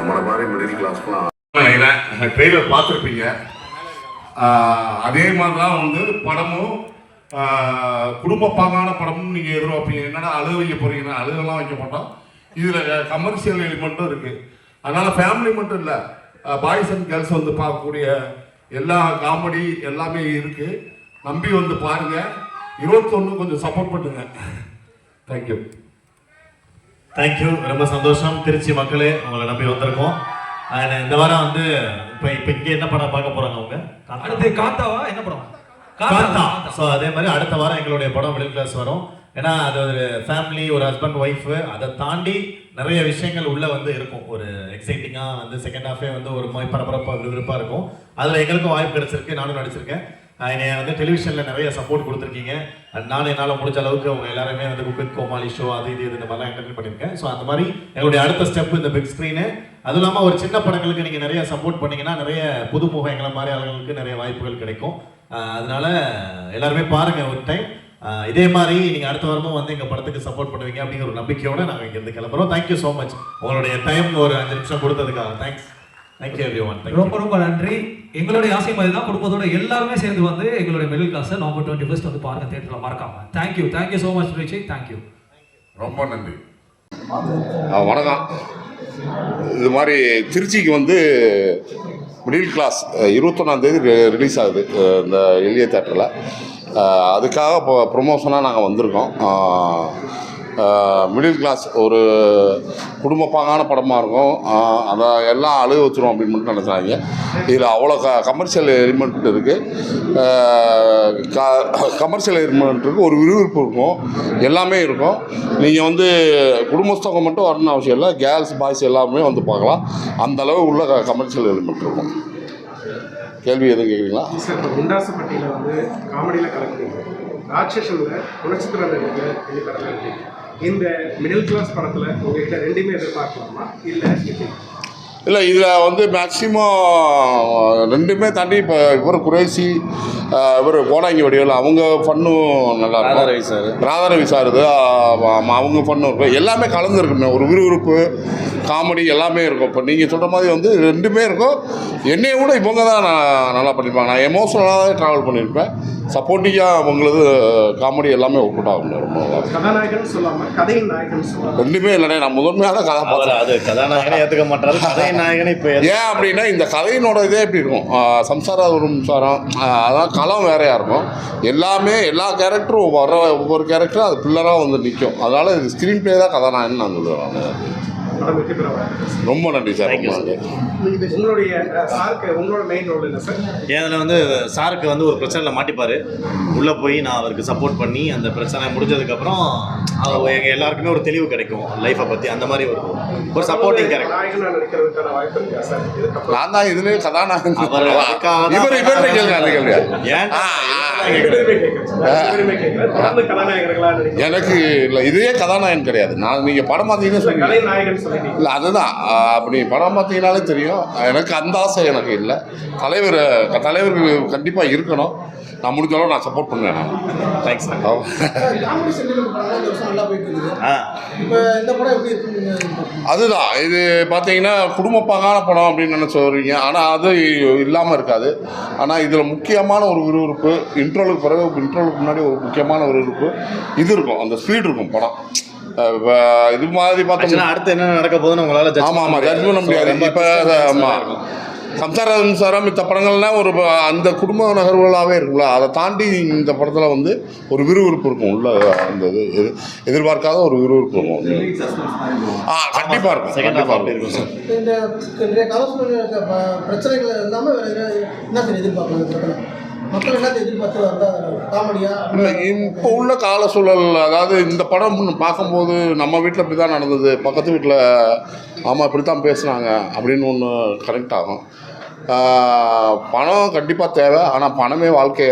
நம்மளை மாதிரி மிடில் கிளாஸ்லாம் ட்ரெய்லர் பார்த்துருப்பீங்க. அதே மாதிரி தான் வந்து படமும் குடும்பப்பாங்கான படமும் நீங்கள் எதிர்பார்ப்பீங்க. என்னென்னா அழுக வைக்க போகிறீங்கன்னா அழுகெல்லாம் வைக்க மாட்டோம். இதில் கமர்ஷியல் எலிமெண்ட்டும் இருக்குது. அதனால் ஃபேமிலி மட்டும் இல்லை, பாய்ஸ் அண்ட் கேர்ள்ஸ் வந்து பார்க்கக்கூடிய எல்லா காமெடி எல்லாமே இருக்குது. நம்பி வந்து பாருங்கள். 21 கொஞ்சம் சப்போர்ட் பண்ணுங்க. தேங்க்யூ. தேங்க்யூ. ரொம்ப சந்தோஷம். திருச்சி மக்களே உங்களை நம்பி வந்திருக்கோம். இந்த வாரம் வந்து இப்போ இங்கே என்ன படம் பார்க்க போகிறாங்க அவங்க? அடுத்து காத்தாவா என்ன படம்? காத்தா. ஸோ அதே மாதிரி அடுத்த வாரம் எங்களுடைய படம் மிடில் கிளாஸ் வரும். ஏன்னா அது ஒரு ஃபேமிலி, ஒரு ஹஸ்பண்ட் ஒய்ஃபு, அதை தாண்டி நிறைய விஷயங்கள் உள்ளே வந்து இருக்கும். ஒரு எக்ஸைட்டிங்காக வந்து செகண்ட் ஹாஃபே வந்து ஒரு மாதிரி பரபரப்பாக விறுவிறுப்பாக இருக்கும். அதில் எங்களுக்கும் வாய்ப்பு கிடச்சிருக்கு, நானும் நடிச்சிருக்கேன். என்னை வந்து டெலிவிஷனில் நிறைய சப்போர்ட் கொடுத்துருக்கீங்க. நானும் என்னால் முடிஞ்ச அளவுக்கு அவங்க எல்லாருமே வந்து குக் கோமாளி ஷோ அது இது இந்த மாதிரிலாம் என்டர்டெயின் பண்ணியிருக்கேன். ஸோ அந்த மாதிரி எங்களுடைய அடுத்த ஸ்டெப் இந்த பிக் ஸ்க்ரீனு. அதுவும் இல்லாமல் ஒரு சின்ன படங்களுக்கு நீங்கள் நிறைய சப்போர்ட் பண்ணிங்கன்னா நிறைய புதுமுகம் எங்களை மாதிரி ஆளுங்களுக்கு நிறைய வாய்ப்புகள் கிடைக்கும். அதனால எல்லாருமே பாருங்கள் ஒரு டைம். இதே மாதிரி நீங்கள் அடுத்த வாரமும் வந்து எங்கள் படத்துக்கு சப்போர்ட் பண்ணுவீங்க அப்படிங்கிற ஒரு நம்பிக்கையோடு நாங்கள் இங்கேருந்து கிளம்புறோம். Thank you so much. உங்களுடைய டைம் ஒரு 5 நிமிஷம் கொடுத்ததுக்காக தேங்க்ஸ். Thank you everyone. ரொம்ப ரொம்ப நன்றி. எங்களுடைய ஆசை மாதிரி தான் குடும்பத்தோட எல்லாருமே சேர்ந்து வந்து எங்களுடைய மிடில் கிளாஸை நவம்பர் 21 வந்து பாருங்க தியேட்டரில் மறக்காம. Thank you so much Richie. Thank you. ரொம்ப நன்றி. வணக்கம். இது மாதிரி திருச்சிக்கு வந்து மிடில் கிளாஸ் 21ஆந்தேதி ரிலீஸ் ஆகுது இந்த எளிய தேட்டரில். அதுக்காக இப்போ ப்ரொமோஷனாக நாங்கள் வந்திருக்கோம். மிடில் கிளாஸ் ஒரு குடும்பப்பாங்கான படமாக இருக்கும். அதை எல்லாம் அழுக வச்சுரும் அப்படின்னு மட்டும் நினச்சாங்க. இதில் அவ்வளோ கமர்ஷியல் எலிமெண்ட் இருக்குது. கமர்ஷியல் எலிமெண்ட் இருக்குது, ஒரு விறுவிறுப்பு இருக்கும், எல்லாமே இருக்கும். நீங்கள் வந்து குடும்பஸ்தவங்க மட்டும் வரணும்னு அவசியம் இல்லை, கேர்ள்ஸ் பாய்ஸ் எல்லாமே வந்து பார்க்கலாம். அந்தளவு உள்ள கமர்ஷியல் எலிமெண்ட் இருக்கும். கேள்வி எதுவும் கேட்குறீங்களா? சார், இப்போ குண்டாசுப்பட்டியில் வந்து காமெடியில் கலக்குறீங்க, ராட்சசனில் குணச்சித்திரம் இருக்கு. இந்த மிடில் கிளாஸ் படத்தில் உங்கள்கிட்ட ரெண்டுமே எதிர்பார்க்கலாமா இல்லை? இல்லை, இதில் வந்து மேக்ஸிமம் ரெண்டுமே தாண்டி இப்போ இவர் குறைசி, இவர் கோடாங்கி வடிவில் அவங்க ஃபன்னும் நல்லா இருக்கும். ராதாரவி சார் இது அவங்க ஃபன்னும் இருக்கும். எல்லாமே கலந்துருக்குமே, ஒரு விறுவிறுப்பு காமெடி எல்லாமே இருக்கும். இப்போ நீங்கள் சொல்கிற மாதிரி வந்து ரெண்டுமே இருக்கும். என்னையை விட இவங்க தான் நான் நல்லா பண்ணியிருப்பாங்க. நான் எமோஷனலாக தான் ட்ராவல் பண்ணியிருப்பேன். சப்போர்ட்டிவாக அவங்களது காமெடி எல்லாமே ஒர்க் அவுட் ஆகும். ரொம்ப நல்லா கதாநாயகன் சொல்லாமல் கதையின் நாயகன் சொல்லலாம். ரெண்டுமே இல்லைண்ணே, நான் முதன்மையான கதாபாத்திரம். அது கதாநாயகனை ஏற்றுக்க மாட்டாரு, கதைநாயகனை இப்போ ஏன் அப்படின்னா இந்த கதையினோட இதே எப்படி இருக்கும், சம்சாரம் ஒரு மின்சாரம், அதான் களம் வேறையாக இருக்கும். எல்லாமே எல்லா கேரக்டரும் ஒவ்வொரு கேரக்டரும் அது பில்லராக வந்து நிற்கும். அதனால் இது ஸ்க்ரீன் பிளே தான் கதாநாயகன் நான் சொல்லுவேன். ரொம்ப நன்றி சார். ஏதில் வந்து சாருக்கு வந்து ஒரு பிரச்சனையில் மாட்டிப்பார். உள்ளே போய் நான் அவருக்கு சப்போர்ட் பண்ணி அந்த பிரச்சனை முடிஞ்சதுக்கப்புறம் எங்கள் எல்லாருக்குமே ஒரு தெளிவு கிடைக்கும் லைஃப்பை பற்றி. அந்த மாதிரி ஒரு சப்போர்ட்டிங் கேரக்டர். நான் தான் இதுலேயே கதாநாயகன். எனக்கு இல்லை, இதுவே கதாநாயகன் கிடையாது. நான் நீங்கள் படம் பார்த்தீங்கன்னா இல்லை, அதுதான் அப்படி படம் பார்த்தீங்கன்னாலே தெரியும். எனக்கு அந்த ஆசை எனக்கு இல்லை. தலைவர் கண்டிப்பாக இருக்கணும். நான் முடிஞ்சாலும் நான் சப்போர்ட் பண்ணுவேன். நான் தேங்க்ஸ். அதுதான் இது பார்த்தீங்கன்னா குடும்பப்பாங்கான படம் அப்படின்னு நினச்சி வருவீங்க. ஆனால் அது இல்லாமல் இருக்காது. ஆனால் இதில் முக்கியமான ஒரு விறுவிறுப்பு, இன்ட்ரோலுக்கு முன்னாடி ஒரு முக்கியமான ஒரு விறுவிறுப்பு இது இருக்கும். அந்த ஸ்பீட் இருக்கும் படம். இது மாதிரி பார்த்தோம்னா அடுத்து என்ன நடக்க போகுதுன்னு உங்களால் ஜட்ஜ் பண்ண முடியாது. இப்போ ஆமாம், சம்சாரம் மித்த படங்கள்லாம் ஒரு அந்த குடும்ப நகர்வுகளாகவே இருக்குல்ல, அதை தாண்டி இந்த படத்தில் வந்து ஒரு விறுவிறுப்பு இருக்கும். உள்ள அந்த இது எதிர்பார்க்காத ஒரு விறுவிறுப்பு இருக்கும். கண்டிப்பாக இருக்கும், கண்டிப்பாக இருக்கும் சார். இந்த பிரச்சனைகள் இல்லாமல் என்ன எதிர்பார்க்கலாம்? இப்போ உள்ள கால சூழல், அதாவது இந்த படம் பார்க்கும்போது நம்ம வீட்டில் இப்படி தான் நடந்தது, பக்கத்து வீட்டில் ஆமாம் இப்படி தான் பேசுனாங்க அப்படின்னு ஒன்று கனெக்ட் ஆகும். பணம் கண்டிப்பாக தேவை, ஆனால் பணமே வாழ்க்கை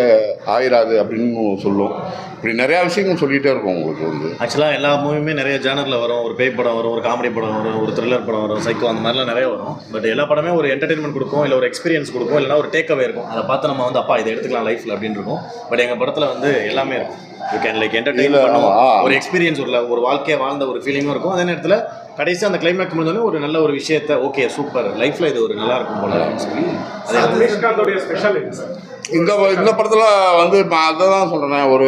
ஆயிராது அப்படின்னு சொல்லும். இப்படி நிறையா விஷயங்கள் சொல்லிகிட்டே இருக்கும். உங்களுக்கு வந்து ஆக்சுவலாக எல்லா மூவியுமே நிறைய ஜேனரில் வரும். ஒரு பேய் படம் வரும், ஒரு காமெடி படம் வரும், ஒரு த்ரில்லர் படம் வரும், சைக்கோ, அந்த மாதிரிலாம் நிறைய வரும். பட் எல்லா படமே ஒரு என்டர்டெயின்மெண்ட் கொடுக்கும், இல்லை ஒரு எக்ஸ்பீரியன்ஸ் கொடுக்கும், இல்லைனா ஒரு டேக் அவே இருக்கும். அதை பார்த்து நம்ம வந்து அப்பா இதை எடுத்துக்கலாம் லைஃப்பில் அப்படின்னு இருக்கும். பட் எங்கள் படத்தில் வந்து எல்லாமே இருக்கும். யூ கேன் லைக் என்டர்டெயின் பண்ணுவோம், ஒரு எக்ஸ்பீரியன்ஸ் ஒரு வாழ்க்கையை வாழ்ந்த ஒரு ஃபீலிங்கும் இருக்கும். அதே நேரத்தில் கடைசி அந்த கிளைமேக்ஸ் முடிஞ்சோடனே ஒரு நல்ல ஒரு விஷயத்த ஓகே சூப்பர் லைஃப்ல இது ஒரு நல்லா இருக்கும் போல அப்படின்னு சொல்லி அது ரஜினிகாந்தோடைய ஸ்பெஷல் என்ன சார்? இந்த படத்தில் வந்து அதை தான் சொல்கிறேன். ஒரு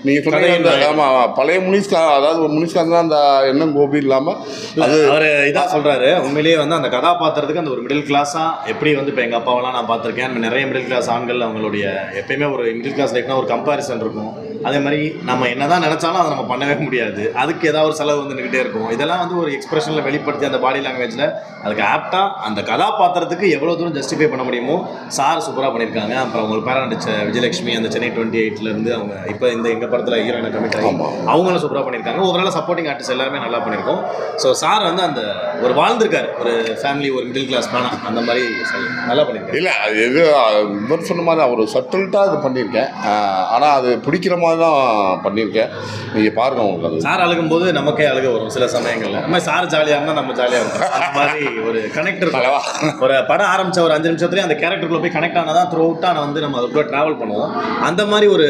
நீங்கள் சொன்னீங்க ஆமாம், பழைய முனிஷ்காந்த், அதாவது முனிஷ்காந்த் தான் அந்த எண்ணம் கோபி இல்லாமல் அது அவர் இதாக சொல்கிறாரு. உண்மையிலேயே வந்து அந்த கதாபாத்திரத்துக்கு அந்த ஒரு மிடில் கிளாஸாக எப்படி வந்து இப்போ எங்கள் அப்பாவெல்லாம் நான் பார்த்துருக்கேன். நிறைய மிடில் கிளாஸ் ஆண்கள் அவங்களுடைய எப்பயுமே ஒரு மிடில் கிளாஸ் லைஃப்னா ஒரு கம்பேரிசன் இருக்கும். அதே மாதிரி நம்ம என்ன தான் நினச்சாலும் அதை நம்ம பண்ணவே முடியாது. அதுக்கு ஏதாவது ஒரு செலவு வந்துக்கிட்டே இருக்கும். இதெல்லாம் வந்து ஒரு எக்ஸ்பிரஷனில் வெளிப்படுத்தி அந்த பாடி லாங்குவேஜில் அதுக்கு ஆப்டாக அந்த கதாபாத்திரத்துக்கு எவ்வளோ தூரம் ஜஸ்டிஃபை பண்ண முடியுமோ சார் சூப்பராக பண்ணியிருக்காங்க. அப்புறம் அவங்க பேரா நடிச்ச விஜயலட்சுமி அந்த சென்னை 28 அவங்க இப்போ இந்த எங்கள் படத்தில் ஹீரோயினை கமிட் ஆகி அவங்களும் சூப்பராக பண்ணியிருக்காங்க. ஓவரால் சப்போர்ட்டிங் ஆர்டிஸ்ட் எல்லாருமே நல்லா பண்ணியிருக்கோம். ஸோ சார் வந்து அந்த ஒரு வாழ்ந்திருக்காரு ஒரு ஃபேமிலி ஒரு மிடில் கிளாஸ் பேனா அந்த மாதிரி நல்லா பண்ணியிருக்காரு. இல்லை அது எது இவர் சொன்ன மாதிரி அவர் சட்டில்ட்டாக இது பண்ணியிருக்கேன். ஆனால் அது பிடிக்கிற மாதிரி தான் பண்ணியிருக்கேன். நீங்கள் பாருங்கள் உங்களுக்கு அது சார் அழுகும்போது நமக்கே அழுக வரும் சில சமயங்களில். நம்ம சார் ஜாலியாக இருந்தால் நம்ம ஜாலியாக இருக்கும். அந்த மாதிரி ஒரு கனெக்ட் இருக்கும். ஒரு படம் ஆரம்பித்த ஒரு 5 நிமிஷத்துலேயே அந்த கேரக்டருக்குள்ளே போய் கனெக்ட் ஆனால் தான் த்ரூ அவுட்டாக நான் வந்து நம்ம அதுக்குள்ளே ட்ராவல் பண்ணுவோம். அந்த மாதிரி ஒரு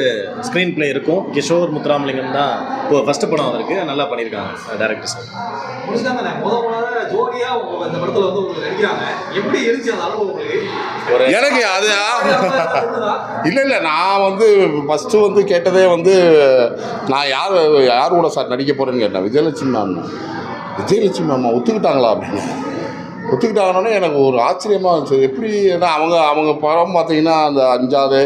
ஸ்க்ரீன் பிளே இருக்கும். கிஷோர் முத்துராமலிங்கம் தான் இப்போ ஃபஸ்ட்டு படம் அவருக்கு நல்லா பண்ணியிருக்காங்க டேரக்டர் சார். முடிச்சாங்க முதல்ல ஜோடியா இந்த படத்துல வந்து உங்களுக்கு நடிக்கிறாங்க. எப்படி இருந்துச்சு அந்த அனுபவம் உங்களுக்கு? எனக்கு அது இல்லை நான் வந்து ஃபஸ்ட்டு வந்து கேட்டதே வந்து நான் யார் கூட சார் நடிக்க போகிறேன்னு கேட்டேன். விஜயலட்சுமி மேம் ஒத்துக்கிட்டாங்களா அப்படின்னு. ஒத்துக்கிட்டாங்கன்னே எனக்கு ஒரு ஆச்சரியமாக இருந்துச்சு. எப்படி ஏன்னா அவங்க படம் பார்த்தீங்கன்னா அந்த 5வது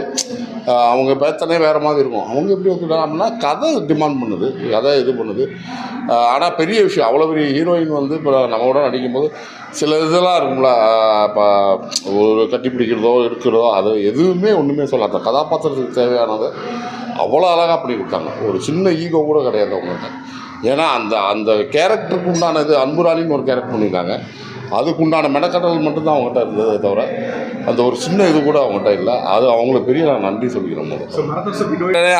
அவங்க பேத்தனே வேறு மாதிரி இருக்கும். அவங்க எப்படி ஒத்துக்கிட்டாங்க அப்படின்னா கதை டிமாண்ட் பண்ணுது, கதை இது பண்ணுது. ஆனால் பெரிய விஷயம், அவ்வளோ பெரிய ஹீரோயின் வந்து இப்போ நம்மளோட நடிக்கும்போது சில இதெல்லாம் இருக்கும்ல, இப்போ ஒரு கட்டி பிடிக்கிறதோ இருக்கிறதோ அது எதுவுமே ஒன்றுமே சொல்லாத கதாபாத்திரத்துக்கு தேவையானது அவ்வளோ அழகாக பண்ணி கொடுத்தாங்க. ஒரு சின்ன ஈகோ கூட கிடையாது அவங்கள்ட்ட. ஏன்னா அந்த கேரக்டருக்கு உண்டானது அன்புராணின்னு ஒரு கேரக்டர் பண்ணியிருக்காங்க. அதுக்கு உண்டான மெனக்கடல் மட்டும்தான் அவங்ககிட்ட இருந்ததே தவிர அந்த ஒரு சின்ன இது கூட அவங்ககிட்ட இல்லை. அது அவங்களுக்கு பெரிய நான் நன்றி சொல்லிக்கிறோம்.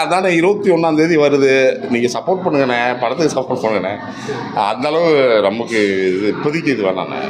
அதானே 21 வருது, நீங்கள் சப்போர்ட் பண்ணுங்கண்ணே, படத்துக்கு சப்போர்ட் பண்ணுங்கண்ணே. அந்தளவு நமக்கு இது இப்போதைக்கு இது வேணாண்ணே.